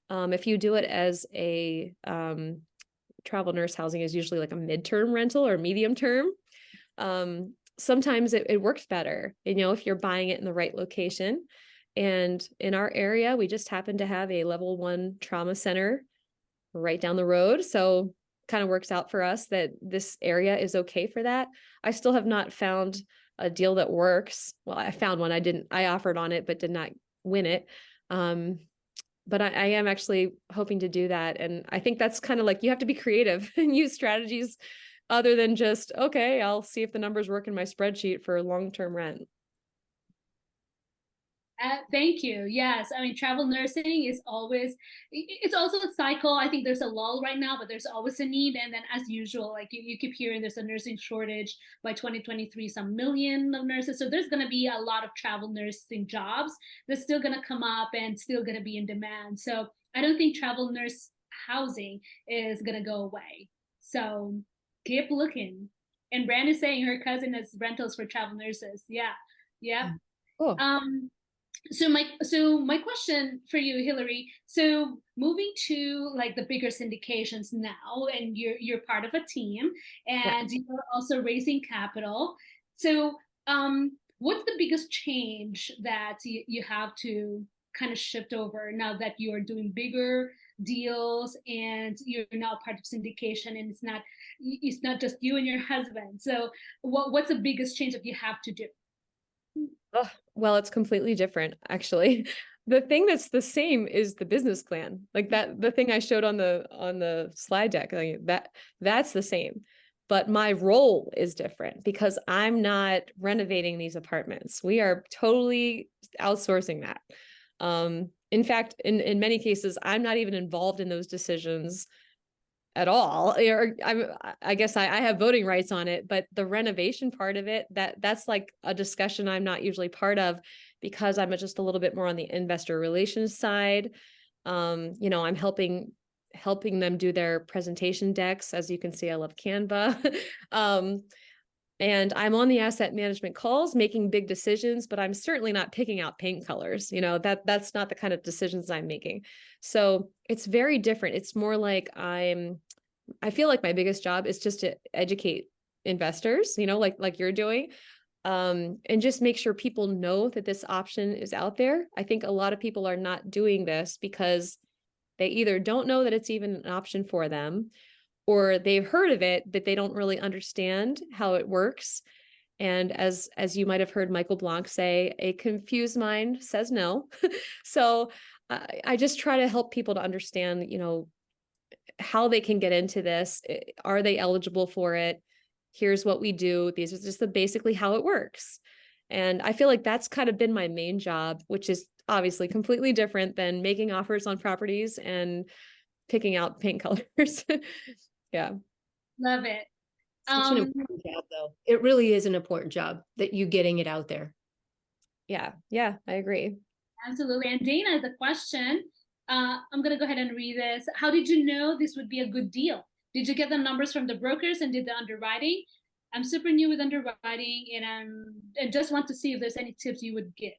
[SPEAKER 2] if you do it as a travel nurse housing is usually like a midterm rental or medium term. Sometimes it works better, if you're buying it in the right location. And in our area, we just happen to have a level 1 trauma center right down the road. So kind of works out for us that this area is okay for that. I still have not found a deal that works. Well, I found one. I offered on it, but did not win it. But I am actually hoping to do that. And I think that's kind of like, you have to be creative and use strategies other than just, okay, I'll see if the numbers work in my spreadsheet for long-term rent.
[SPEAKER 1] Thank you. Yes, I mean, travel nursing is always, it's also a cycle. I think there's a lull right now, but there's always a need. And then as usual, like you keep hearing there's a nursing shortage by 2023, some million of nurses. So there's going to be a lot of travel nursing jobs that's still going to come up and still going to be in demand. So I don't think travel nurse housing is going to go away. So keep looking. And Brand is saying her cousin has rentals for travel nurses. Yeah. Yeah.
[SPEAKER 2] Cool.
[SPEAKER 1] So my question for you, Hilary. So moving to like the bigger syndications now, and you're part of a team, and
[SPEAKER 2] Yeah.
[SPEAKER 1] you're also raising capital. So what's the biggest change that you have to kind of shift over now that you are doing bigger deals and you're now part of syndication, and it's not just you and your husband. So what's the biggest change that you have to do?
[SPEAKER 2] Oh, well, it's completely different, actually. The thing that's the same is the business plan. Like that, the thing I showed on the slide deck, like that's the same. But my role is different because I'm not renovating these apartments. We are totally outsourcing that. In fact, in many cases, I'm not even involved in those decisions at all. Or I guess I have voting rights on it, but the renovation part of it, that's like a discussion I'm not usually part of because I'm just a little bit more on the investor relations side. I'm helping them do their presentation decks. As you can see, I love Canva. And I'm on the asset management calls, making big decisions, but I'm certainly not picking out paint colors. That's not the kind of decisions I'm making. So it's very different. It's more like I feel like my biggest job is just to educate investors, like you're doing, and just make sure people know that this option is out there. I think a lot of people are not doing this because they either don't know that it's even an option for them, or they've heard of it, but they don't really understand how it works. And as you might have heard Michael Blanc say, a confused mind says no. So I just try to help people to understand, how they can get into this. Are they eligible for it? Here's what we do. These are just basically how it works. And I feel like that's kind of been my main job, which is obviously completely different than making offers on properties and picking out paint colors. Yeah.
[SPEAKER 1] Love it.
[SPEAKER 3] Such an important job, though. It really is an important job that you getting it out there.
[SPEAKER 2] Yeah. Yeah, I agree.
[SPEAKER 1] Absolutely. And Dana has a question. I'm going to go ahead and read this. How did you know this would be a good deal? Did you get the numbers from the brokers and did the underwriting? I'm super new with underwriting and just want to see if there's any tips you would give.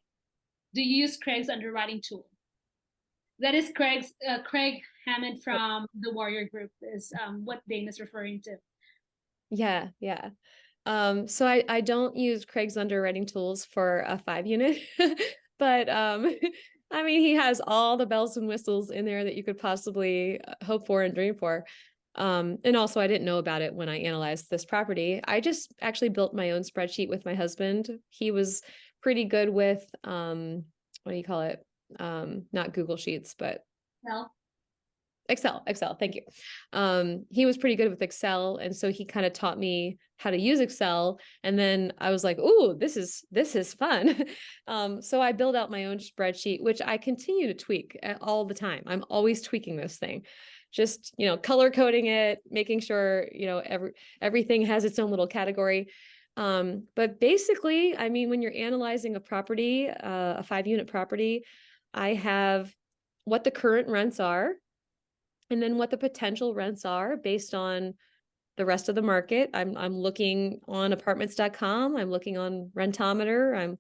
[SPEAKER 1] Do you use Craig's underwriting tool? That is Craig Hammond from the Warrior Group is what Dana's referring to.
[SPEAKER 2] Yeah. Yeah. So I don't use Craig's underwriting tools for a 5-unit, but I mean, he has all the bells and whistles in there that you could possibly hope for and dream for. And also I didn't know about it when I analyzed this property. I just actually built my own spreadsheet with my husband. He was pretty good with, what do you call it? Not Google Sheets, but
[SPEAKER 1] No.
[SPEAKER 2] Excel. Thank you. He was pretty good with Excel. And so he kind of taught me how to use Excel. And then I was like, ooh, this is fun. So I built out my own spreadsheet, which I continue to tweak all the time. I'm always tweaking this thing, just, color coding it, making sure, everything has its own little category. But basically, I mean, when you're analyzing a property, a 5-unit property, I have what the current rents are, and then what the potential rents are based on the rest of the market. I'm looking on apartments.com. I'm looking on Rentometer. I'm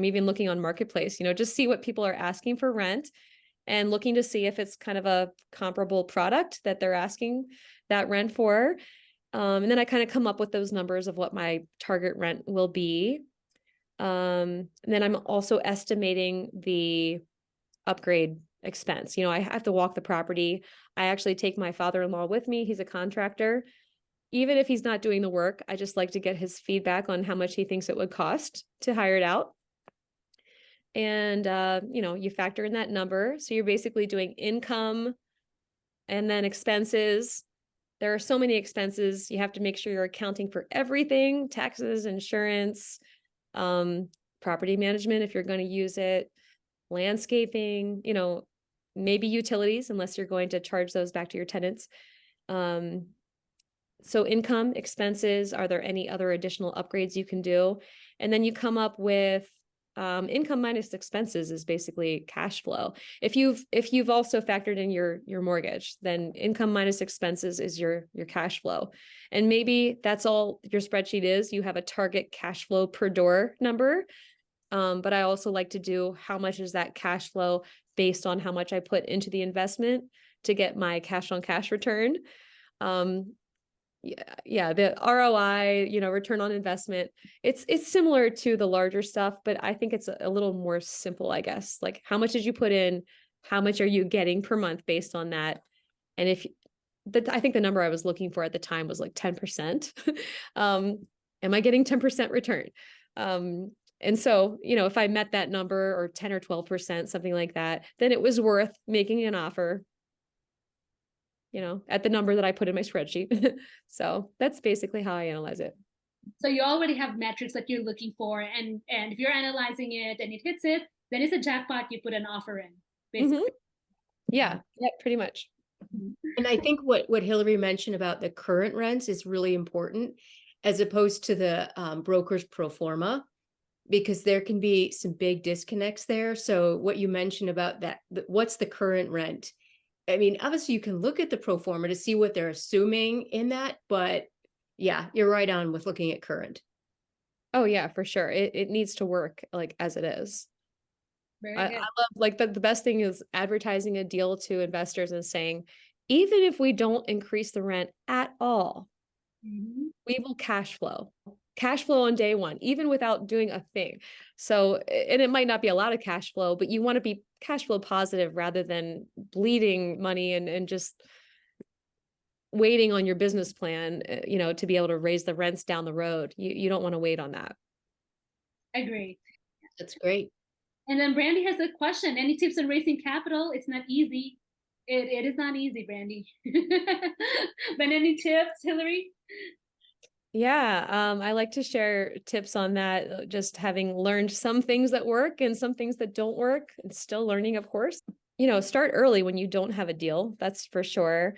[SPEAKER 2] even looking on Marketplace, just see what people are asking for rent and looking to see if it's kind of a comparable product that they're asking that rent for. And then I kind of come up with those numbers of what my target rent will be. And then I'm also estimating the upgrade expense. I have to walk the property. I actually take my father-in-law with me. He's a contractor. Even if he's not doing the work, I just like to get his feedback on how much he thinks it would cost to hire it out. And, you factor in that number. So you're basically doing income and then expenses. There are so many expenses. You have to make sure you're accounting for everything: taxes, insurance, property management, if you're going to use it, landscaping, maybe utilities, unless you're going to charge those back to your tenants. So income, expenses, are there any other additional upgrades you can do? And then you come up with income minus expenses is basically cash flow. If you've also factored in your mortgage, then income minus expenses is your cash flow. And maybe that's all your spreadsheet is. You have a target cash flow per door number. But I also like to do how much is that cash flow based on how much I put into the investment to get my cash on cash return. Yeah, the ROI, return on investment, it's similar to the larger stuff, but I think it's a little more simple, I guess. Like, how much did you put in? How much are you getting per month based on that? And I think the number I was looking for at the time was like 10%. Am I getting 10% return? And so, if I met that number, or 10 or 12%, something like that, then it was worth making an offer, at the number that I put in my spreadsheet. So that's basically how I analyze it.
[SPEAKER 1] So you already have metrics that you're looking for, and if you're analyzing it and it hits it, then it's a jackpot. You put an offer in, basically.
[SPEAKER 2] Mm-hmm. Yeah, pretty much.
[SPEAKER 3] And I think what Hilary mentioned about the current rents is really important, as opposed to the broker's pro forma, because there can be some big disconnects there. So what you mentioned about that, what's the current rent? I mean, obviously you can look at the pro forma to see what they're assuming in that, but yeah, you're right on with looking at current.
[SPEAKER 2] Oh yeah, for sure. It needs to work like as it is. I love, like, the best thing is advertising a deal to investors and saying, even if we don't increase the rent at all, we will cash flow on day one, even without doing a thing. So, and it might not be a lot of cash flow, but you want to be cash flow positive rather than bleeding money and just waiting on your business plan, to be able to raise the rents down the road. You don't want to wait on that.
[SPEAKER 1] Agree.
[SPEAKER 3] That's great.
[SPEAKER 1] And then Brandy has a question. Any tips on raising capital? It's not easy. It is not easy, Brandy. But any tips, Hilary?
[SPEAKER 2] Yeah, I like to share tips on that, just having learned some things that work and some things that don't work, and still learning, of course. Start early when you don't have a deal, that's for sure.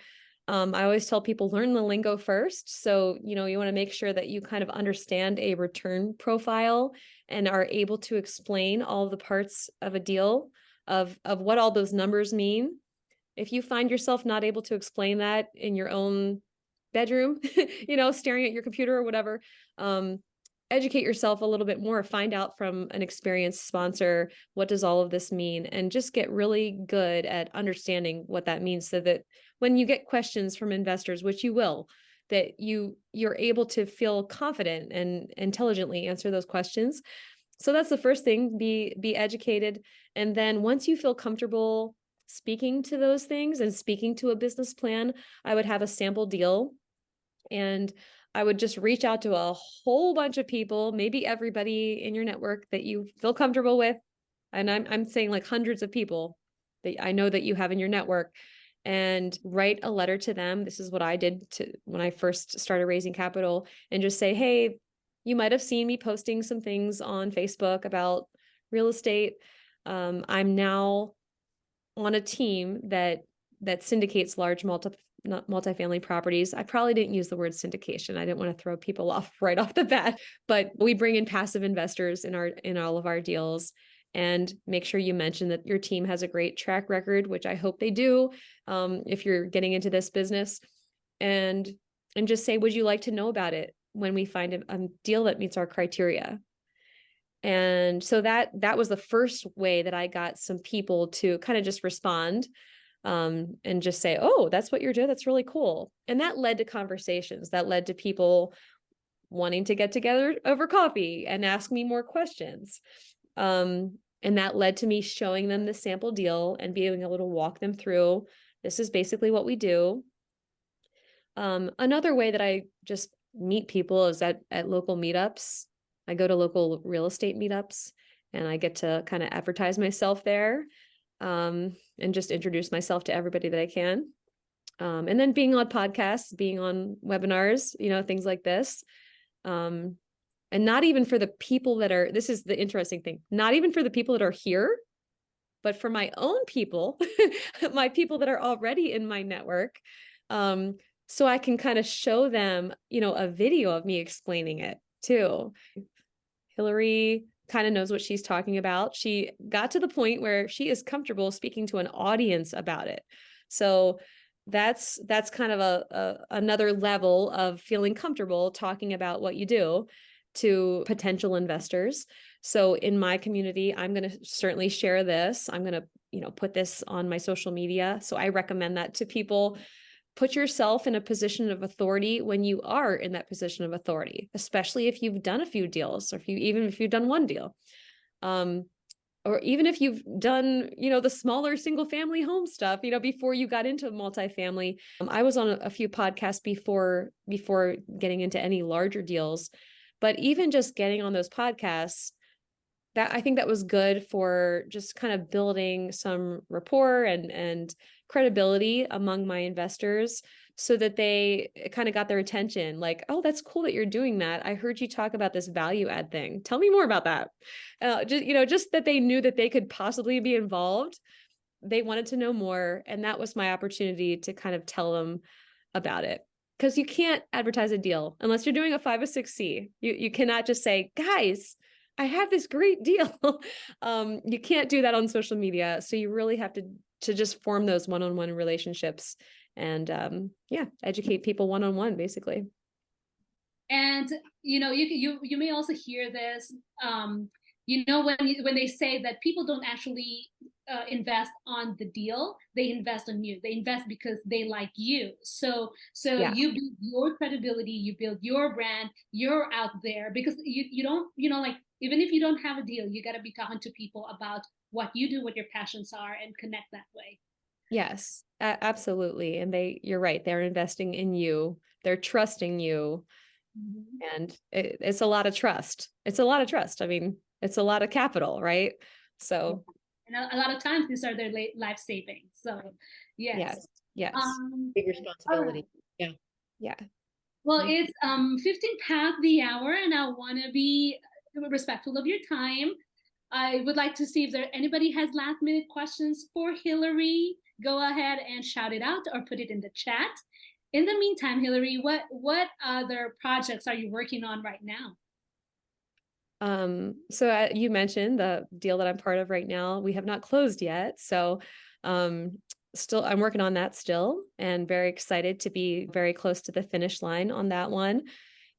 [SPEAKER 2] I always tell people learn the lingo first. So, you want to make sure that you kind of understand a return profile and are able to explain all the parts of a deal of what all those numbers mean. If you find yourself not able to explain that in your own bedroom, staring at your computer or whatever, um, educate yourself a little bit more, find out from an experienced sponsor, what does all of this mean? And just get really good at understanding what that means so that when you get questions from investors, which you will, that you're able to feel confident and intelligently answer those questions. So that's the first thing, be educated. And then once you feel comfortable speaking to those things and speaking to a business plan, I would have a sample deal and I would just reach out to a whole bunch of people, maybe everybody in your network that you feel comfortable with. And I'm saying like hundreds of people that I know that you have in your network, and write a letter to them. This is what I did to when I first started raising capital, and just say, hey, you might have seen me posting some things on Facebook about real estate. I'm now on a team that syndicates large multifamily properties. I probably didn't use the word syndication. I didn't want to throw people off right off the bat, but we bring in passive investors in all of our deals. And make sure you mention that your team has a great track record, which I hope they do, if you're getting into this business. And just say, would you like to know about it when we find a deal that meets our criteria? And so that was the first way that I got some people to kind of just respond, and just say, oh, that's what you're doing. That's really cool. And that led to conversations, that led to people wanting to get together over coffee and ask me more questions. And that led to me showing them the sample deal and being able to walk them through, this is basically what we do. Another way that I just meet people is at local meetups. I go to local real estate meetups and I get to kind of advertise myself there, and just introduce myself to everybody that I can. And then being on podcasts, being on webinars, things like this. And not even for the people that are, this is the interesting thing, not even for the people that are here, but for my own people, my people that are already in my network. So I can kind of show them, a video of me explaining it too. Hilary kind of knows what she's talking about. She got to the point where she is comfortable speaking to an audience about it. So that's kind of another level of feeling comfortable talking about what you do to potential investors. So in my community, I'm going to certainly share this. I'm going to, put this on my social media. So I recommend that to people. Put yourself in a position of authority when you are in that position of authority, especially if you've done a few deals, or if you've done one deal. Or even if you've done, the smaller single family home stuff, before you got into multifamily. I was on a few podcasts before getting into any larger deals, but even just getting on those podcasts, that I think that was good for just kind of building some rapport and credibility among my investors, so that they kind of got their attention. Like, oh, that's cool that you're doing that. I heard you talk about this value add thing. Tell me more about that. Just that they knew that they could possibly be involved. They wanted to know more. And that was my opportunity to kind of tell them about it. Because you can't advertise a deal unless you're doing a 506C. You cannot just say, guys, I have this great deal. You can't do that on social media. So you really have to just form those one-on-one relationships and educate people one-on-one, basically.
[SPEAKER 1] And you may also hear this, when they say that people don't actually invest on the deal, they invest on you. They invest because they like you. So
[SPEAKER 2] Yeah.
[SPEAKER 1] you build your credibility, you build your brand, you're out there because you don't, like, even if you don't have a deal, you got to be talking to people about what you do, what your passions are, and connect that way.
[SPEAKER 2] Yes, absolutely. And you're right. They're investing in you. They're trusting you. Mm-hmm. And it's a lot of trust. It's a lot of trust. I mean, it's a lot of capital, right? So,
[SPEAKER 1] and a lot of times these are their life savings. So, yes.
[SPEAKER 2] Yes.
[SPEAKER 3] Big responsibility. Yeah.
[SPEAKER 2] Yeah.
[SPEAKER 1] Well, it's 15 past the hour, and I want to be respectful of your time. I would like to see if anybody has last minute questions for Hilary. Go ahead and shout it out or put it in the chat. In the meantime, Hilary, what other projects are you working on right now?
[SPEAKER 2] So you mentioned the deal that I'm part of right now. We have not closed yet. So, still, I'm working on that still and very excited to be very close to the finish line on that one.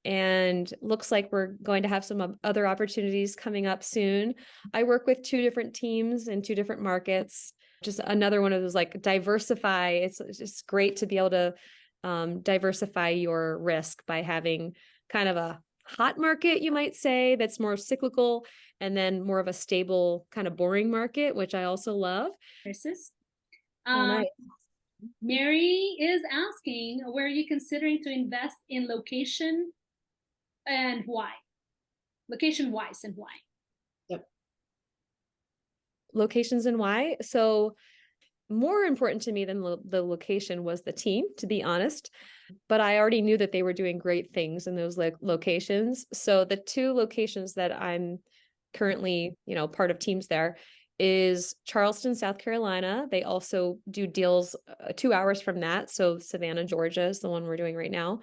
[SPEAKER 2] And looks like we're going to have some other opportunities coming up soon. I work with 2 different teams in 2 different markets. Just another one of those like diversify. It's just great to be able to diversify your risk by having kind of a hot market, you might say, that's more cyclical, and then more of a stable, kind of boring market, which I also love.
[SPEAKER 1] Versus,
[SPEAKER 2] Oh, nice.
[SPEAKER 1] Mary is asking, where are you considering to invest in location and why? Location wise and why?
[SPEAKER 3] Yep.
[SPEAKER 2] Locations and why. So more important to me than the location was the team, to be honest. But I already knew that they were doing great things in those locations. So the 2 locations that I'm currently, part of teams there is Charleston, South Carolina. They also do deals 2 hours from that. So Savannah, Georgia is the one we're doing right now.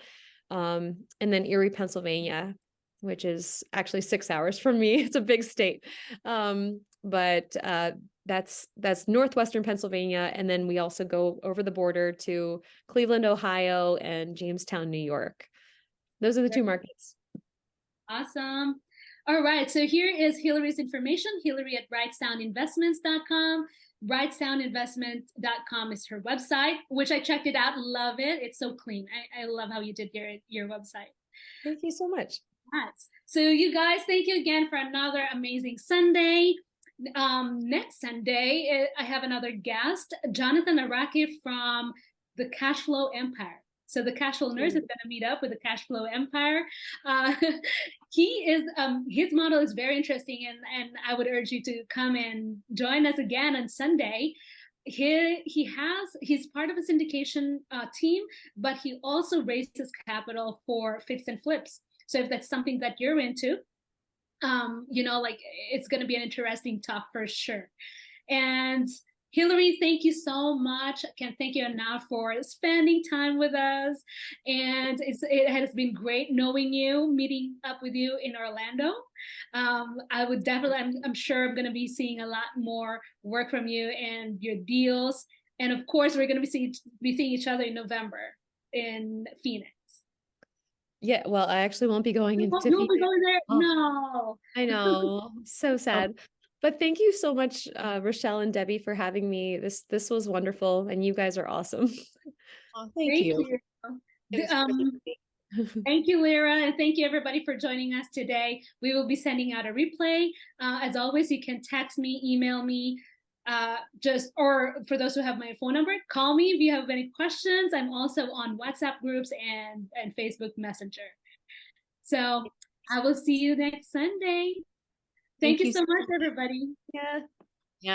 [SPEAKER 2] And then Erie, Pennsylvania, which is actually 6 hours from me. It's a big state. But that's northwestern Pennsylvania, and then we also go over the border to Cleveland, Ohio, and Jamestown, New York. Those are the 2 markets.
[SPEAKER 1] Awesome. All right, so here is Hilary's information. Hilary at brightsoundinvestments.com. Brightsoundinvestment.com is her website, which I checked it out. Love it. It's so clean. I love how you did your website.
[SPEAKER 2] Thank you so much.
[SPEAKER 1] Yes. So you guys, thank you again for another amazing Sunday. Next Sunday, I have another guest, Jonathan Araki from the Cash Flow Empire. So the Cash Flow Nurse is going to meet up with the Cash Flow Empire. He is his model is very interesting, and I would urge you to come and join us again on Sunday. He's part of a syndication team, but he also raises capital for fix and flips. So if that's something that you're into, like it's going to be an interesting talk for sure. And Hilary, thank you so much. I can't thank you enough for spending time with us. And it has been great knowing you, meeting up with you in Orlando. I would definitely, I'm sure I'm going to be seeing a lot more work from you and your deals. And of course, we're going to be seeing each other in November in Phoenix.
[SPEAKER 2] Yeah, well, I actually won't be going into
[SPEAKER 1] You won't be going there?
[SPEAKER 2] Oh,
[SPEAKER 1] no.
[SPEAKER 2] I know. So sad. But thank you so much, Roushel and Debbie, for having me. This was wonderful, and you guys are awesome.
[SPEAKER 3] Oh, thank you.
[SPEAKER 1] Thank you, Lyra, and thank you everybody for joining us today. We will be sending out a replay. As always, you can text me, email me, or for those who have my phone number, call me if you have any questions. I'm also on WhatsApp groups and Facebook Messenger. So I will see you next Sunday. Thank you so much, everybody.
[SPEAKER 2] Yeah.